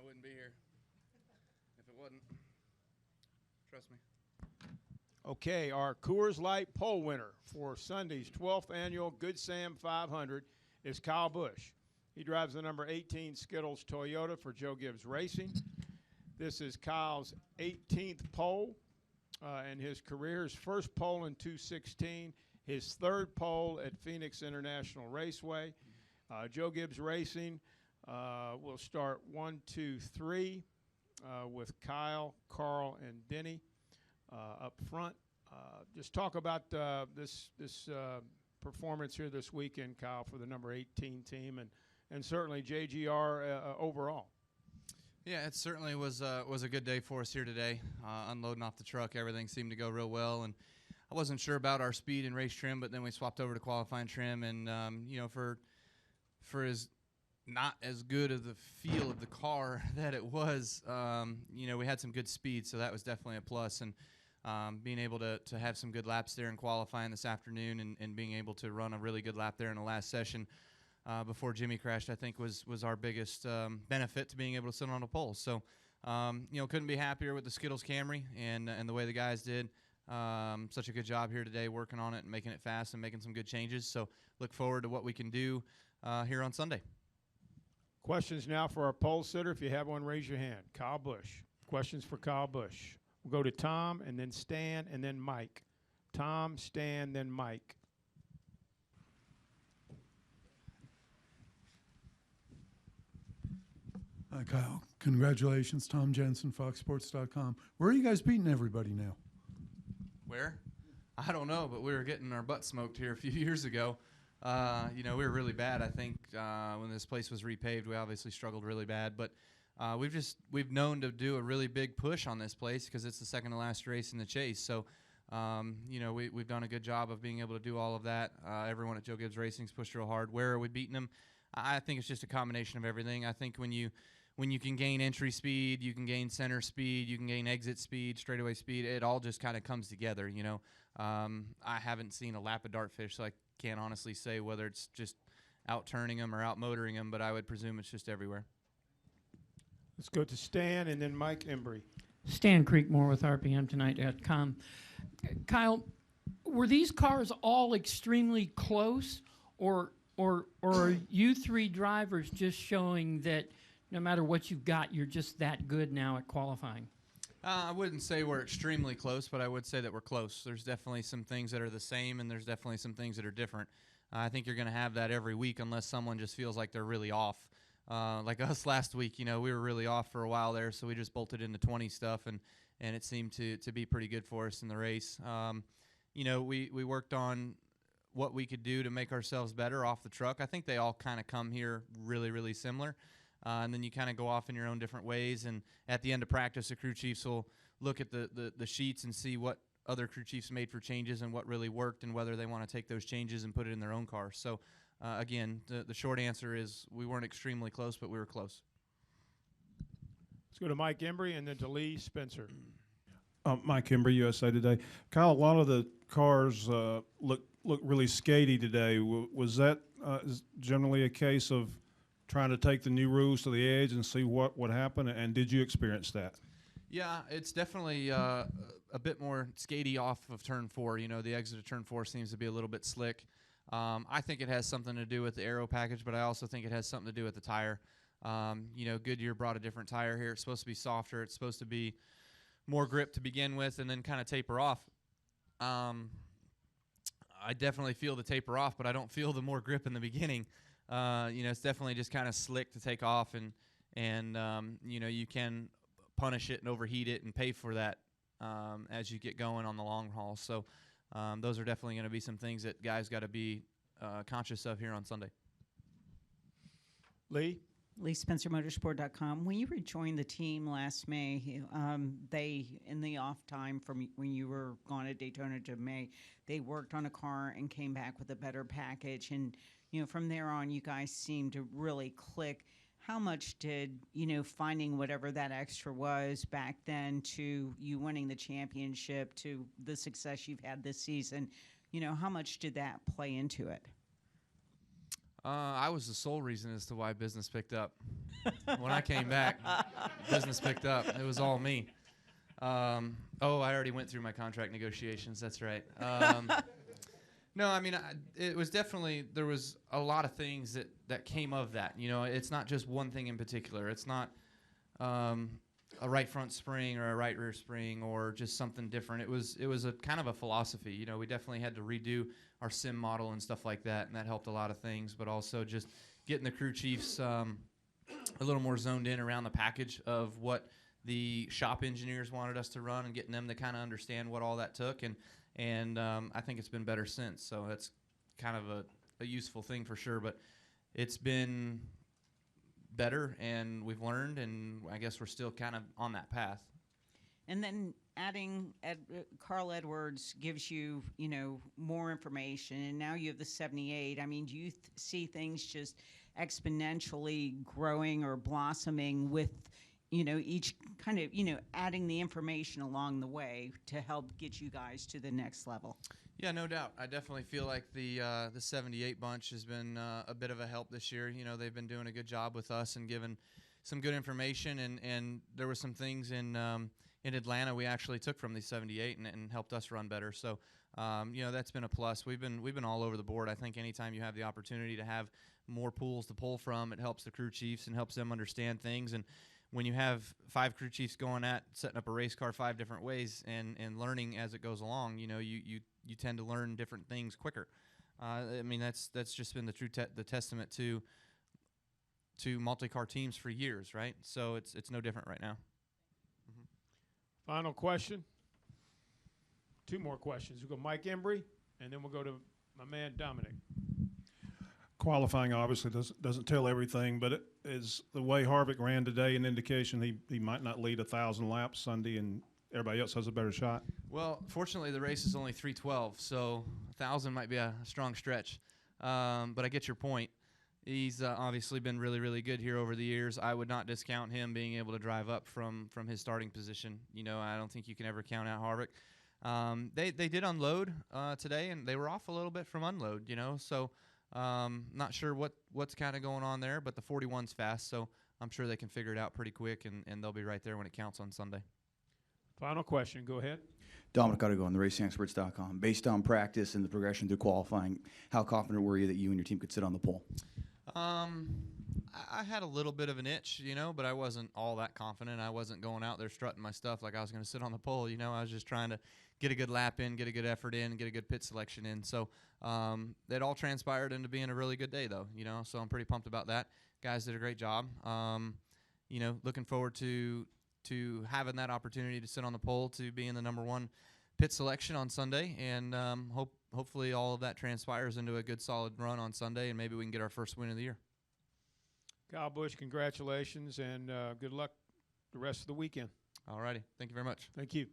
I wouldn't be here if it wasn't. Trust me. Okay, our Coors Light pole winner for Sunday's 12th annual Good Sam 500 is Kyle Busch. He drives the number 18 Skittles Toyota for Joe Gibbs Racing. This is Kyle's 18th pole in his career, his first pole in 2016, his third pole at Phoenix International Raceway. Joe Gibbs Racing will start 1, 2, 3 with Kyle, Carl, and Denny up front. Just talk about this performance here this weekend, Kyle, for the number 18 team, and certainly JGR overall. Yeah, it certainly was a good day for us here today. Unloading off the truck, everything seemed to go real well, and I wasn't sure about our speed and race trim, but then we swapped over to qualifying trim, and you know, for as not as good of the feel of the car that it was, you know, we had some good speed, so that was definitely a plus. And being able to have some good laps there in qualifying this afternoon, and being able to run a really good lap there in the last session before Jimmy crashed, I think was our biggest benefit to being able to sit on a pole. So, you know, couldn't be happier with the Skittles Camry and the way the guys did. Such a good job here today working on it and making it fast and making some good changes. So look forward to what we can do here on Sunday. Questions now for our pole sitter. If you have one, raise your hand. Kyle Busch. Questions for Kyle Busch. We'll go to Tom, and then Stan, and then Mike. Tom, Stan, then Mike. Hi, Kyle. Congratulations, Tom Jensen, FoxSports.com. Where are you guys beating everybody now? Where? I don't know, but we were getting our butt smoked here a few years ago. You know, we were really bad. I think when this place was repaved, we obviously struggled really bad. But we've known to do a really big push on this place because it's the second to last race in the chase. So, you know, we've done a good job of being able to do all of that. Everyone at Joe Gibbs Racing's pushed real hard. Where are we beating them? I think it's just a combination of everything. I think when you can gain entry speed, you can gain center speed, you can gain exit speed, straightaway speed, it all just kind of comes together, you know. I haven't seen a lap of Dartfish, so I can't honestly say whether it's just out-turning them or out-motoring them, but I would presume it's just everywhere. Let's go to Stan and then Mike Embry. Stan Creekmore with RPMTonight.com. Kyle, were these cars all extremely close, or are you three drivers just showing that no matter what you've got, you're just that good now at qualifying? I wouldn't say we're extremely close, but I would say that we're close. There's definitely some things that are the same, and there's definitely some things that are different. I think you're going to have that every week unless someone just feels like they're really off. Like us last week, you know, we were really off for a while there, so we just bolted into 20 stuff, and it seemed to be pretty good for us in the race. You know, we worked on what we could do to make ourselves better off the truck. I think they all kind of come here really, really similar. And then you kind of go off in your own different ways. And at the end of practice, the crew chiefs will look at the sheets and see what other crew chiefs made for changes and what really worked and whether they want to take those changes and put it in their own car. So, again, the short answer is we weren't extremely close, but we were close. Let's go to Mike Embry and then to Lee Spencer. Mike Embry, USA Today. Kyle, a lot of the cars look really skatey today. Was that generally a case of trying to take the new rules to the edge and see what would happen, and did you experience that? Yeah, it's definitely a bit more skatey off of turn 4. You know, the exit of turn 4 seems to be a little bit slick. I think it has something to do with the aero package, but I also think it has something to do with the tire. You know, Goodyear brought a different tire here. It's supposed to be softer. It's supposed to be more grip to begin with and then kind of taper off. I definitely feel the taper off, but I don't feel the more grip in the beginning. You know, it's definitely just kind of slick to take off, and you know, you can punish it and overheat it and pay for that as you get going on the long haul. So those are definitely going to be some things that guys got to be conscious of here on Sunday. Lee? Lee Spencer, Motorsport.com. When you rejoined the team last May, they, in the off time from when you were gone at Daytona to May, they worked on a car and came back with a better package. And, you know, from there on, you guys seemed to really click. How much did, you know, finding whatever that extra was back then to you winning the championship, to the success you've had this season, you know, how much did that play into it? I was the sole reason as to why business picked up. When I came back, business picked up. It was all me. I already went through my contract negotiations. That's right. No, I mean, it was definitely, there was a lot of things that came of that. You know, it's not just one thing in particular. It's not a right front spring or a right rear spring or just something different. It was a kind of a philosophy. You know, we definitely had to redo our sim model and stuff like that, and that helped a lot of things, but also just getting the crew chiefs a little more zoned in around the package of what the shop engineers wanted us to run and getting them to kind of understand what all that took. And I think it's been better since. So that's kind of a useful thing for sure. But it's been better, and we've learned, and I guess we're still kind of on that path. And then adding Carl Edwards gives you, more information, and now you have the 78. I mean, do you see things just exponentially growing or blossoming with, each kind of, adding the information along the way to help get you guys to the next level? Yeah, no doubt. I definitely feel like the 78 bunch has been a bit of a help this year. You know, they've been doing a good job with us and giving some good information, and there were some things in Atlanta we actually took from the 78 and helped us run better. So, that's been a plus. We've been all over the board. I think anytime you have the opportunity to have more pools to pull from, it helps the crew chiefs and helps them understand things. And when you have 5 crew chiefs going at setting up a race car 5 different ways and learning as it goes along, you tend to learn different things quicker. I mean, that's just been the true the testament to multi-car teams for years, right? So it's no different right now. Final question. 2 more questions. We'll go Mike Embry, and then we'll go to my man Dominic. Qualifying obviously doesn't tell everything, but it is the way Harvick ran today an indication he might not lead 1,000 laps Sunday, and everybody else has a better shot? Well, fortunately, the race is only 312, so 1,000 might be a strong stretch. But I get your point. He's obviously been really, really good here over the years. I would not discount him being able to drive up from his starting position. I don't think you can ever count out Harvick. They did unload today, and they were off a little bit from unload, so not sure what's kind of going on there, but the 41's fast, so I'm sure they can figure it out pretty quick, and they'll be right there when it counts on Sunday. Final question. Go ahead. Dominic Udigo on the RacingExperts.com. Based on practice and the progression through qualifying, how confident were you that you and your team could sit on the pole? I had a little bit of an itch, but I wasn't all that confident. I wasn't going out there strutting my stuff like I was going to sit on the pole. I was just trying to get a good lap in, get a good effort in, get a good pit selection in. So it all transpired into being a really good day, though, so I'm pretty pumped about that. Guys did a great job. Looking forward to having that opportunity to sit on the pole, to being the number 1 pit selection on Sunday, and hopefully all of that transpires into a good solid run on Sunday, and maybe we can get our first win of the year. Kyle Busch, congratulations, and good luck the rest of the weekend. All righty. Thank you very much. Thank you.